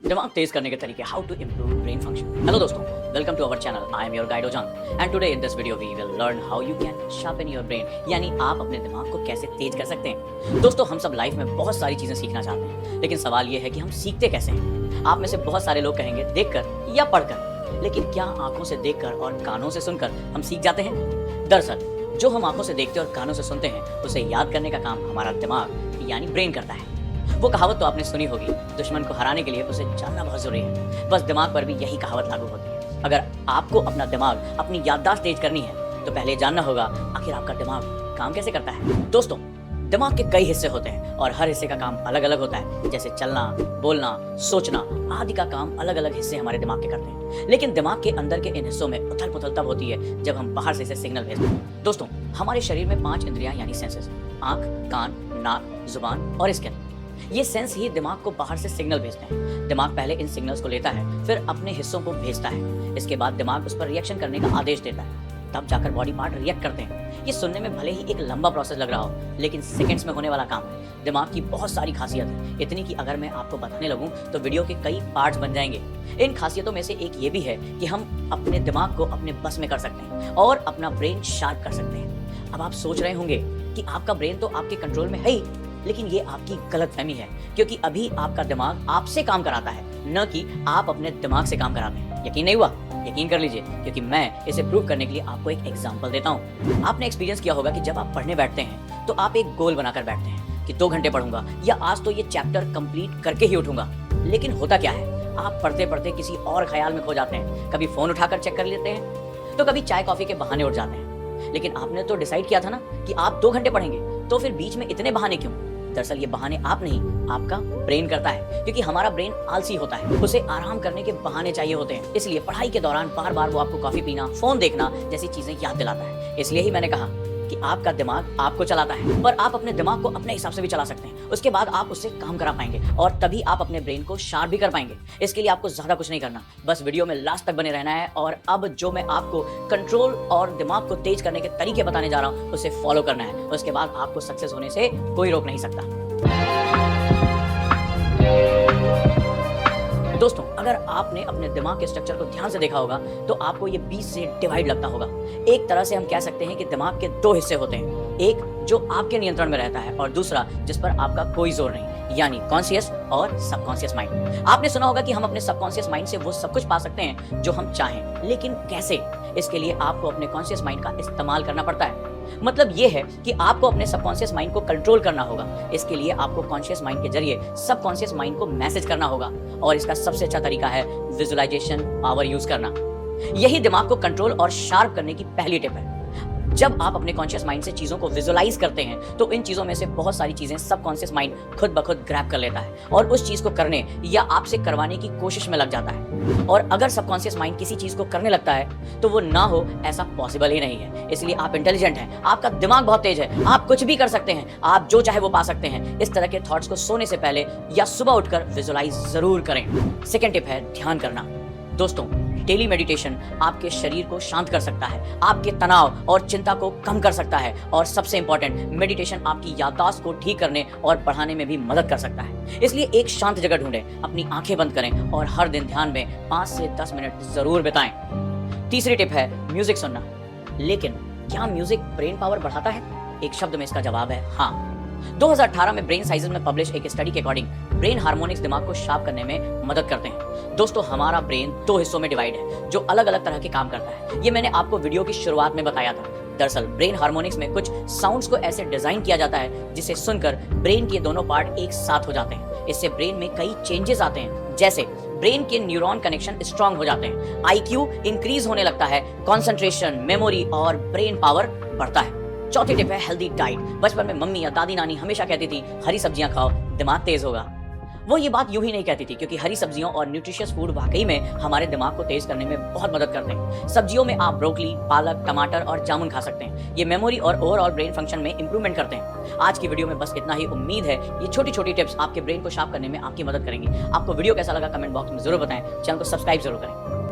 दिमाग तेज करने के तरीके, how to improve brain function. Hello दोस्तों, welcome to our channel. I am your guide Ojang and today in this video we will learn how you can sharpen your brain, यानी आप अपने दिमाग को कैसे तेज कर सकते हैं। दोस्तों, हम सब लाइफ में बहुत सारी चीजें सीखना चाहते हैं, लेकिन सवाल ये है कि हम सीखते कैसे हैं। आप में से बहुत सारे लोग कहेंगे देखकर या पढ़कर, लेकिन क्या आंखों से देखकर और कानों से सुनकर हम सीख जाते हैं? दरअसल जो हम आंखों से देखते और कानों से सुनते हैं, उसे याद करने का काम हमारा दिमाग यानी ब्रेन करता है। वो कहावत तो आपने सुनी होगी, दुश्मन को हराने के लिए उसे जानना बहुत जरूरी है। बस दिमाग पर भी यही कहावत लागू होती है। अगर आपको अपना दिमाग, अपनी याददाश्त तेज करनी है, तो पहले जानना होगा आखिर आपका दिमाग काम कैसे करता है। दोस्तों, दिमाग के कई हिस्से होते हैं और हर हिस्से का काम अलग अलग होता है। जैसे चलना, बोलना, सोचना आदि का काम अलग अलग हिस्से हमारे दिमाग के करते हैं। लेकिन दिमाग के अंदर के इन हिस्सों में उथल पुथल तब होती है जब हम बाहर से इसे सिग्नल भेजते हैं। दोस्तों, हमारे शरीर में 5 इंद्रियां यानी सेंसेस, आंख, कान, नाक, जुबान और स्किन, ये सेंस ही दिमाग को बाहर से सिग्नल भेजते हैं। दिमाग पहले इन सिग्नल्स को लेता है, फिर अपने हिस्सों को भेजता है। इसके बाद दिमाग उस पर रिएक्शन करने का आदेश देता है, तब जाकर बॉडी पार्ट रिएक्ट करते हैं। ये सुनने में भले ही एक लंबा प्रोसेस लग रहा हो, लेकिन सेकंड्स में होने वाला काम है। दिमाग की बहुत सारी खासियत है, इतनी कि अगर मैं आपको बताने लगूं तो वीडियो के कई पार्ट्स बन जाएंगे। इन खासियतों में से एक ये भी है कि हम अपने दिमाग को अपने बस में कर सकते हैं और अपना ब्रेन शार्प कर सकते हैं। अब आप सोच रहे होंगे कि आपका ब्रेन तो आपके कंट्रोल में है ही, लेकिन ये आपकी गलतफहमी है, क्योंकि अभी आपका दिमाग आपसे काम कराता है, न कि आप अपने दिमाग से काम कराते हैं। यकीन नहीं हुआ? यकीन कर लीजिए, क्योंकि मैं इसे प्रूव करने के लिए आपको एक एग्जांपल देता हूँ। आपने एक्सपीरियंस किया होगा कि जब आप पढ़ने बैठते हैं तो आप एक गोल बनाकर बैठते हैं कि 2 घंटे पढ़ूंगा या आज तो ये चैप्टर कंप्लीट करके ही उठूंगा। लेकिन होता क्या है, आप पढ़ते पढ़ते किसी और ख्याल में खो जाते हैं। कभी फोन उठाकर चेक कर लेते हैं, तो कभी चाय कॉफी के बहाने उठ जाते हैं। लेकिन आपने तो डिसाइड किया था ना कि आप 2 घंटे पढ़ेंगे, तो फिर बीच में इतने बहाने क्यों? दरअसल ये बहाने आप नहीं, आपका ब्रेन करता है, क्योंकि हमारा ब्रेन आलसी होता है, उसे आराम करने के बहाने चाहिए होते हैं। इसलिए पढ़ाई के दौरान बार बार वो आपको कॉफी पीना, फोन देखना जैसी चीजें याद दिलाता है। इसलिए ही मैंने कहा कि आपका दिमाग आपको चलाता है, पर आप अपने दिमाग को अपने हिसाब से भी चला सकते हैं। उसके बाद आप उससे काम करा पाएंगे और तभी आप अपने ब्रेन को शार्प भी कर पाएंगे। इसके लिए आपको ज्यादा कुछ नहीं करना, बस वीडियो में लास्ट तक बने रहना है। और अब जो मैं आपको कंट्रोल और दिमाग को तेज करने के तरीके बताने जा रहा हूँ, उसे फॉलो करना है। उसके बाद आपको सक्सेस होने से कोई रोक नहीं सकता। दोस्तों, अगर आपने अपने दिमाग के स्ट्रक्चर को ध्यान से देखा होगा तो आपको ये 20 से डिवाइड लगता होगा। एक तरह से हम कह सकते हैं कि दिमाग के 2 हिस्से होते हैं, एक जो आपके नियंत्रण में रहता है और दूसरा जिस पर आपका कोई जोर नहीं, यानी कॉन्शियस और सबकॉन्शियस माइंड। आपने सुना होगा कि हम अपने सबकॉन्शियस माइंड से वो सब कुछ पा सकते हैं जो हम चाहें, लेकिन कैसे? इसके लिए आपको अपने कॉन्शियस माइंड का इस्तेमाल करना पड़ता है। मतलब ये है कि आपको अपने सबकॉन्शियस माइंड को कंट्रोल करना होगा। इसके लिए आपको कॉन्शियस माइंड के जरिए सबकॉन्शियस माइंड को मैसेज करना होगा, और इसका सबसे अच्छा तरीका है विजुअलाइजेशन पावर यूज करना। यही दिमाग को कंट्रोल और शार्प करने की पहली टिप है। जब आप अपने कॉन्शियस माइंड से चीजों को विजुअलाइज करते हैं तो इन चीजों में से बहुत सारी चीजें सबकॉन्शियस माइंड खुद ब खुद ग्रैब कर लेता है और उस चीज को करने या आपसे करवाने की कोशिश में लग जाता है। और अगर सबकॉन्शियस माइंड किसी चीज को करने लगता है तो वो ना हो ऐसा पॉसिबल ही नहीं है। इसलिए आप इंटेलिजेंट हैं, आपका दिमाग बहुत तेज है, आप कुछ भी कर सकते हैं, आप जो चाहे वो पा सकते हैं। इस तरह के थॉट्स को सोने से पहले या सुबह उठकर विजुअलाइज जरूर करें। सेकेंड टिप है ध्यान करना। दोस्तों, डेली मेडिटेशन आपके शरीर को शांत कर सकता है, आपके तनाव और चिंता को कम कर सकता है, और सबसे इंपॉर्टेंट, मेडिटेशन आपकी याददाश्त को ठीक करने और बढ़ाने में भी मदद कर सकता है। इसलिए एक शांत जगह ढूंढें, अपनी आंखें बंद करें और हर दिन ध्यान में 5 से 10 मिनट जरूर बिताएं। तीसरी टिप है म्यूजिक सुनना। लेकिन क्या म्यूजिक ब्रेन पावर बढ़ाता है? एक शब्द में इसका जवाब है हाँ। 2018 में ब्रेन साइंसेज में पब्लिश एक स्टडी के अकॉर्डिंग ब्रेन हार्मोनिक्स दिमाग को शार्प करने में मदद करते हैं। दोस्तों, हमारा ब्रेन 2 हिस्सों में डिवाइड है जो अलग अलग तरह के काम करता है। ये मैंने आपको वीडियो की शुरुआत में बताया था। दरअसल ब्रेन हार्मोनिक्स में कुछ साउंड्स को ऐसे डिजाइन किया जाता है जिसे सुनकर ब्रेन के दोनों पार्ट एक साथ हो जाते हैं। इससे ब्रेन में कई चेंजेस आते हैं, जैसे ब्रेन के न्यूरॉन कनेक्शन स्ट्रांग हो जाते हैं, IQ इंक्रीज होने लगता है, कंसंट्रेशन, मेमोरी और ब्रेन पावर बढ़ता है। चौथी टिप है हेल्दी डाइट। बचपन में मम्मी या दादी नानी हमेशा कहती थी हरी सब्जियां खाओ, दिमाग तेज होगा। वो ये बात यूं ही नहीं कहती थी, क्योंकि हरी सब्जियों और न्यूट्रिशियस फूड वाकई में हमारे दिमाग को तेज करने में बहुत मदद करते हैं। सब्जियों में आप ब्रोकली, पालक, टमाटर और जामुन खा सकते हैं। ये मेमोरी और ओवरऑल ब्रेन फंक्शन में इंप्रूवमेंट करते हैं। आज की वीडियो में बस इतना ही। उम्मीद है ये छोटी छोटी टिप्स आपके ब्रेन को शार्प करने में आपकी मदद करेंगी। आपको वीडियो कैसा लगा कमेंट बॉक्स में जरूर बताएं। चैनल को सब्सक्राइब जरूर करें।